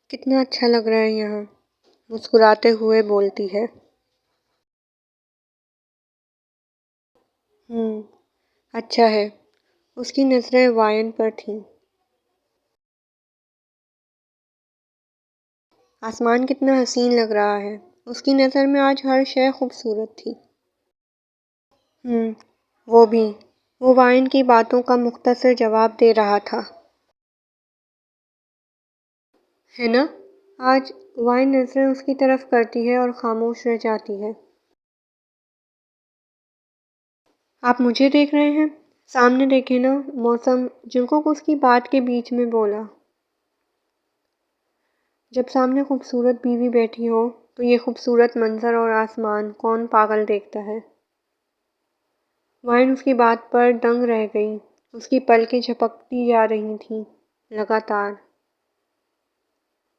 कितना अच्छा लग रहा है यहाँ। मुस्कुराते हुए बोलती है। अच्छा है। उसकी नज़रें वायन पर थीं। आसमान कितना हसीन लग रहा है। उसकी नज़र में आज हर शय खूबसूरत थी। वो भी। वो वायन की बातों का मुख्तसर जवाब दे रहा था। है ना? आज वायन नज़रें उसकी तरफ करती है और खामोश रह जाती है। आप मुझे देख रहे हैं? सामने देखे ना। मौसम। जिनको उसकी बात के बीच में बोला। जब सामने खूबसूरत बीवी बैठी हो तो ये खूबसूरत मंजर और आसमान कौन पागल देखता है। वाइन उसकी बात पर दंग रह गई। उसकी पलकें झपकती जा रही थीं लगातार।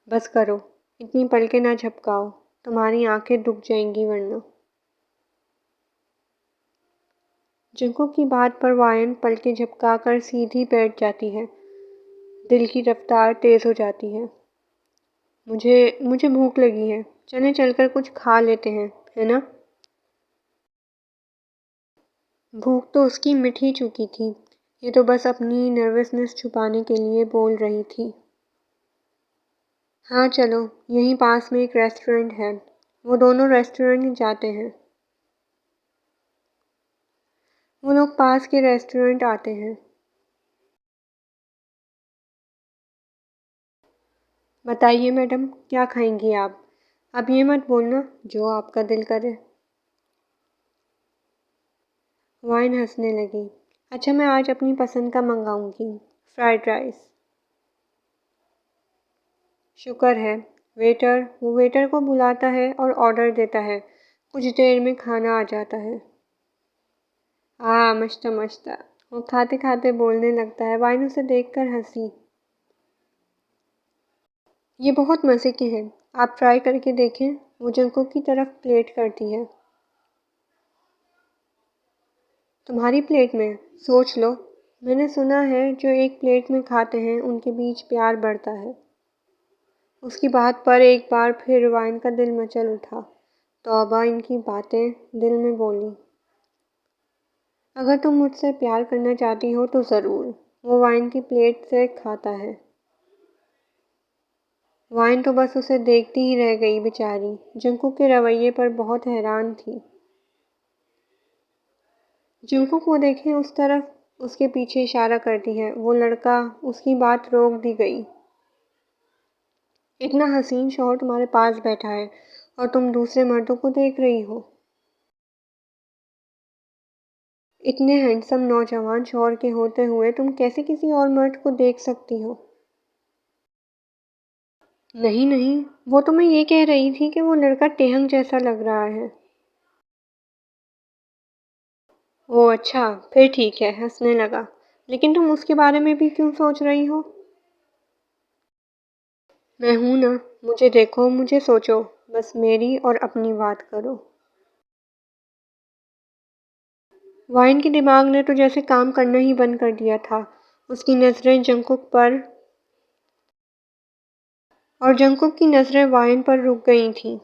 बस करो। इतनी पलकें ना झपकाओ। तुम्हारी आंखें दुख जाएंगी वरना। जिनको की बात पर वायन पलकें झपकाकर सीधी बैठ जाती है। दिल की रफ्तार तेज हो जाती है। मुझे मुझे भूख लगी है। चलें चलकर कुछ खा लेते हैं, है ना? भूख तो उसकी मिट ही चुकी थी। ये तो बस अपनी नर्वसनेस छुपाने के लिए बोल रही थी। हाँ चलो, यहीं पास में एक रेस्टोरेंट है। वो दोनों रेस्टोरेंट ही जाते हैं। वो लोग पास के रेस्टोरेंट आते हैं। बताइए मैडम, क्या खाएंगी आप? अब ये मत बोलना जो आपका दिल करे। वाइन हंसने लगी। अच्छा, मैं आज अपनी पसंद का मंगाऊंगी। Fried rice. शुक्र है। वो वेटर को बुलाता है और ऑर्डर देता है। कुछ देर में खाना आ जाता है। मस्त मस्त। वो खाते खाते बोलने लगता है। वाइन उसे देखकर हंसी। ये बहुत मज़े के हैं। आप ट्राई करके देखें। वो जंको की तरफ प्लेट करती है। तुम्हारी प्लेट में? सोच लो। मैंने सुना है जो एक प्लेट में खाते हैं उनके बीच प्यार बढ़ता है। उसकी बात पर एक बार फिर वाइन का दिल मचल उठा। तौबा, इनकी बातें। दिल में बोली, अगर तुम मुझसे प्यार करना चाहती हो तो ज़रूर। वो वाइन की प्लेट से खाता है। वाइन तो बस उसे देखती ही रह गई बेचारी। जंकू के रवैये पर बहुत हैरान थी। जंकू को देखे उस तरफ। उसके पीछे इशारा करती है। वो लड़का। उसकी बात रोक दी गई। इतना हसीन शौहर तुम्हारे पास बैठा है और तुम दूसरे मर्दों को देख रही हो। इतने हैंडसम नौजवान शौहर के होते हुए तुम कैसे किसी और मर्द को देख सकती हो? नहीं नहीं, वो तो मैं ये कह रही थी कि वो लड़का टेहंग जैसा लग रहा है। ओह अच्छा, फिर ठीक है। हंसने लगा। लेकिन तुम उसके बारे में भी क्यों सोच रही हो? मैं हूं ना। मुझे देखो, मुझे सोचो। बस मेरी और अपनी बात करो। वाइन के दिमाग ने तो जैसे काम करना ही बंद कर दिया था। उसकी नज़रें जंकुक पर और जंकुक की नज़रें वाइन पर रुक गई थीं।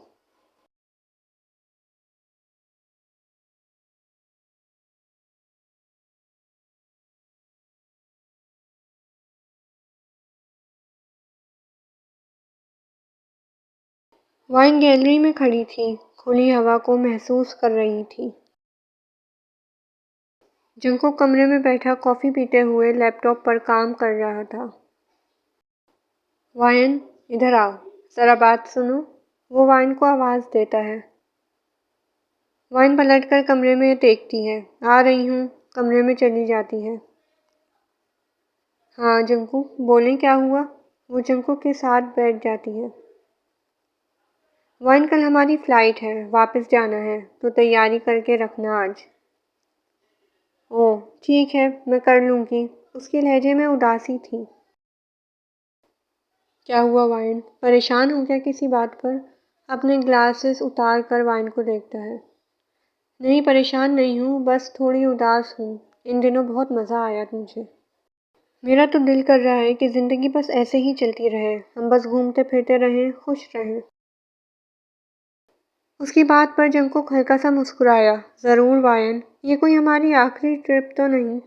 वाइन गैलरी में खड़ी थी। खुली हवा को महसूस कर रही थी। जंकुक कमरे में बैठा कॉफ़ी पीते हुए लैपटॉप पर काम कर रहा था। वाइन, इधर आओ। ज़रा बात सुनो। वो वाइन को आवाज़ देता है। वाइन पलटकर कमरे में देखती है। आ रही हूँ। कमरे में चली जाती है। हाँ जंकू, बोलें क्या हुआ? वो जंकू के साथ बैठ जाती है। वाइन, कल हमारी फ़्लाइट है। वापस जाना है तो तैयारी करके रखना आज। ओह ठीक है, मैं कर लूँगी। उसके लहजे में उदासी थी। क्या हुआ वाइन? परेशान हो गया किसी बात पर? अपने ग्लासेस उतार कर वाइन को देखता है। नहीं, परेशान नहीं हूँ, बस थोड़ी उदास हूँ। इन दिनों बहुत मज़ा आया मुझे। मेरा तो दिल कर रहा है कि ज़िंदगी बस ऐसे ही चलती रहे, हम बस घूमते फिरते रहें, खुश रहें। उसकी बात पर जंगकुक हल्का सा मुस्कुराया। ज़रूर वायन, ये कोई हमारी आखिरी ट्रिप तो नहीं।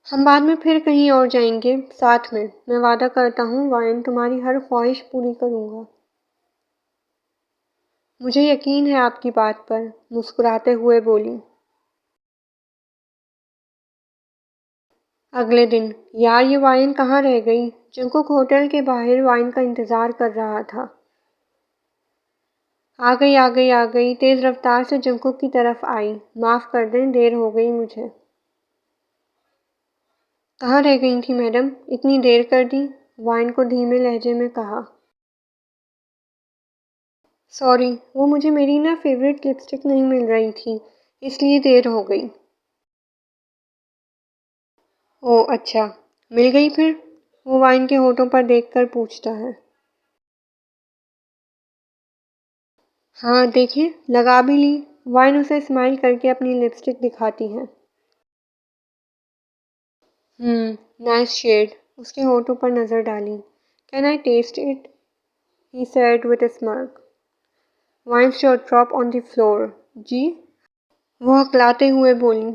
हम बाद में फिर कहीं और जाएंगे, साथ में। मैं वादा करता हूँ वायन, तुम्हारी हर ख्वाहिश पूरी करूँगा। मुझे यकीन है आपकी बात पर, मुस्कुराते हुए बोली। अगले दिन, यार ये वाइन कहाँ रह गई? जंगकुक होटल के बाहर वाइन का इंतज़ार कर रहा था। आ गई आ गई आ गई, तेज़ रफ्तार से जंगकुक की तरफ आई। माफ़ कर दें, देर हो गई मुझे। कहाँ रह गई थी मैडम, इतनी देर कर दी? वाइन को धीमे लहजे में कहा। सॉरी, वो मुझे मेरी ना फेवरेट लिपस्टिक नहीं मिल रही थी, इसलिए देर हो गई। ओह अच्छा, मिल गई फिर? वो वाइन के होठों पर देखकर पूछता है। हाँ देखिए, लगा भी ली। वाइन उसे स्माइल करके अपनी लिपस्टिक दिखाती है। Nice shade. उसके होठों पर नज़र डाली। Can I taste it? He said with a smile. Wine shot drop on the floor. जी? वो हकलाते हुए बोली।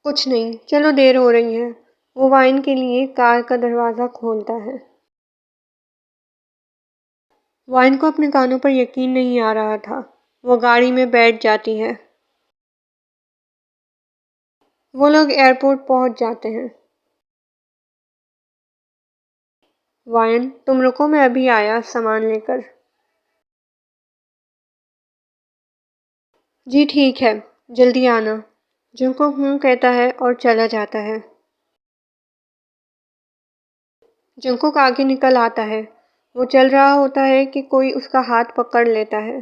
कुछ नहीं, चलो देर हो रही है। वो वाइन के लिए कार का दरवाज़ा खोलता है। वाइन को अपने कानों पर यकीन नहीं आ रहा था। वो गाड़ी में बैठ जाती है। वो लोग एयरपोर्ट पहुंच जाते हैं। वाइन, तुम रुको, मैं अभी आया सामान लेकर। जी ठीक है, जल्दी आना। जुंको कहता है और चला जाता है। जंकुक आगे निकल आता है। वो चल रहा होता है कि कोई उसका हाथ पकड़ लेता है।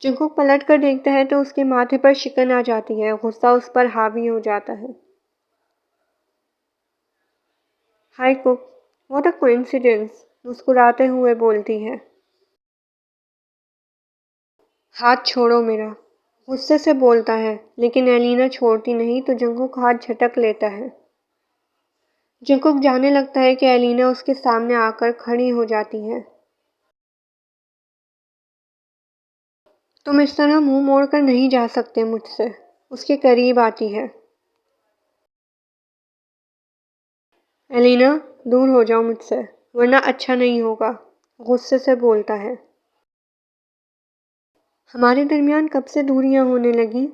जंकुक पलट कर देखता है तो उसके माथे पर शिकन आ जाती है। गुस्सा उस पर हावी हो जाता है। हाय कुक, व्हाट अ कोइंसिडेंस, मुस्कुराते हुए बोलती है। हाथ छोड़ो मेरा, गुस्से से बोलता है, लेकिन एलिना छोड़ती नहीं तो जंकुक हाथ झटक लेता है। जंकुक जाने लगता है कि एलिना उसके सामने आकर खड़ी हो जाती है। तुम इस तरह मुंह मोड़कर नहीं जा सकते मुझसे। उसके करीब आती है। एलिना, दूर हो जाओ मुझसे, वरना अच्छा नहीं होगा, गुस्से से बोलता है। हमारे दरमियान कब से दूरियां होने लगी?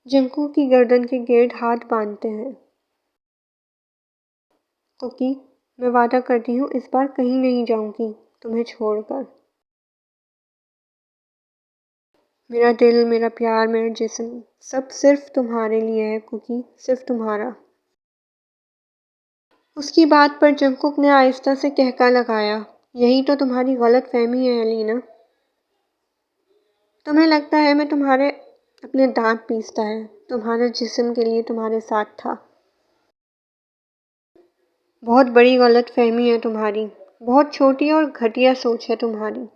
जंकू की गर्दन के गेट हाथ बांधते हैं। कुकी, मैं वादा करती हूँ इस बार कहीं नहीं जाऊंगी तुम्हें छोड़कर। मेरा दिल, मेरा प्यार, मेरा जिस्म, सब सिर्फ तुम्हारे लिए है कुकी, सिर्फ तुम्हारा। उसकी बात पर जंकुक ने आहिस्ता से कहका लगाया। यही तो तुम्हारी गलत फहमी है एलिना। तुम्हें लगता है मैं तुम्हारे अपने दांत पीसता है, तुम्हारे जिस्म के लिए तुम्हारे साथ था। बहुत बड़ी गलत फहमी है तुम्हारी। बहुत छोटी और घटिया सोच है तुम्हारी।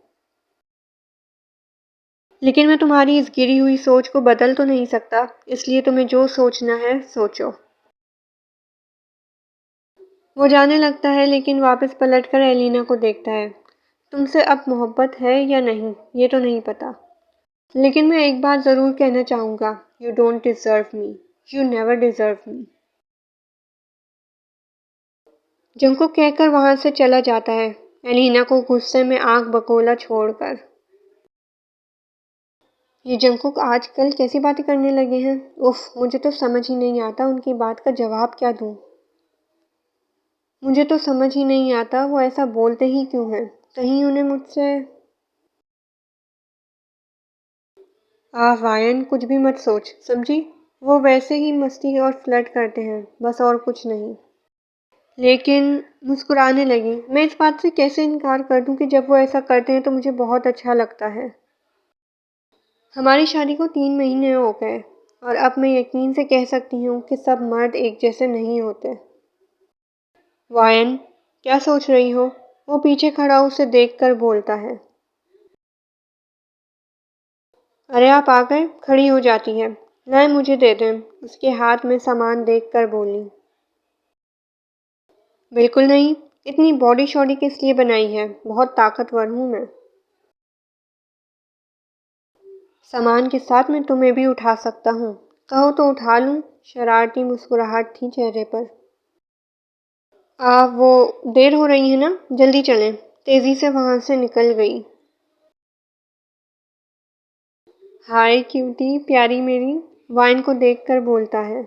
लेकिन मैं तुम्हारी इस गिरी हुई सोच को बदल तो नहीं सकता, इसलिए तुम्हें जो सोचना है सोचो। वो जाने लगता है लेकिन वापस पलटकर एलिना को देखता है। तुमसे अब मोहब्बत है या नहीं, ये तो नहीं पता, लेकिन मैं एक बात ज़रूर कहना चाहूँगा। You don't deserve me. You never deserve me. Junko कहकर वहाँ से चला जाता है, एलिना को गुस्से में आंख बकोला छोड़कर। ये जंकुक आजकल कैसी बातें करने लगे हैं? उफ, मुझे तो समझ ही नहीं आता उनकी बात का जवाब क्या दूँ। मुझे तो समझ ही नहीं आता वो ऐसा बोलते ही क्यों हैं। कहीं उन्हें मुझसे। वायन, कुछ भी मत सोच, समझी? वो वैसे ही मस्ती और फ्लर्ट करते हैं, बस और कुछ नहीं। लेकिन मुस्कुराने लगी। मैं इस बात से कैसे इनकार कर दूं कि जब वो ऐसा करते हैं तो मुझे बहुत अच्छा लगता है। हमारी शादी को 3 महीने हो गए और अब मैं यकीन से कह सकती हूँ कि सब मर्द एक जैसे नहीं होते। वायन, क्या सोच रही हो? वो पीछे खड़ा उसे देखकर बोलता है। अरे आप आ गए, खड़ी हो जाती है। लाए मुझे दे दें, उसके हाथ में सामान देखकर बोली। बिल्कुल नहीं, इतनी बॉडी शॉडी किस लिए बनाई है, बहुत ताकतवर हूँ मैं। सामान के साथ मैं तुम्हें भी उठा सकता हूँ, कहो तो उठा लूँ। शरारती मुस्कुराहट थी चेहरे पर। वो देर हो रही है ना, जल्दी चलें। तेजी से वहां से निकल गई। हाय क्यूटी प्यारी मेरी, वाइन को देखकर बोलता है।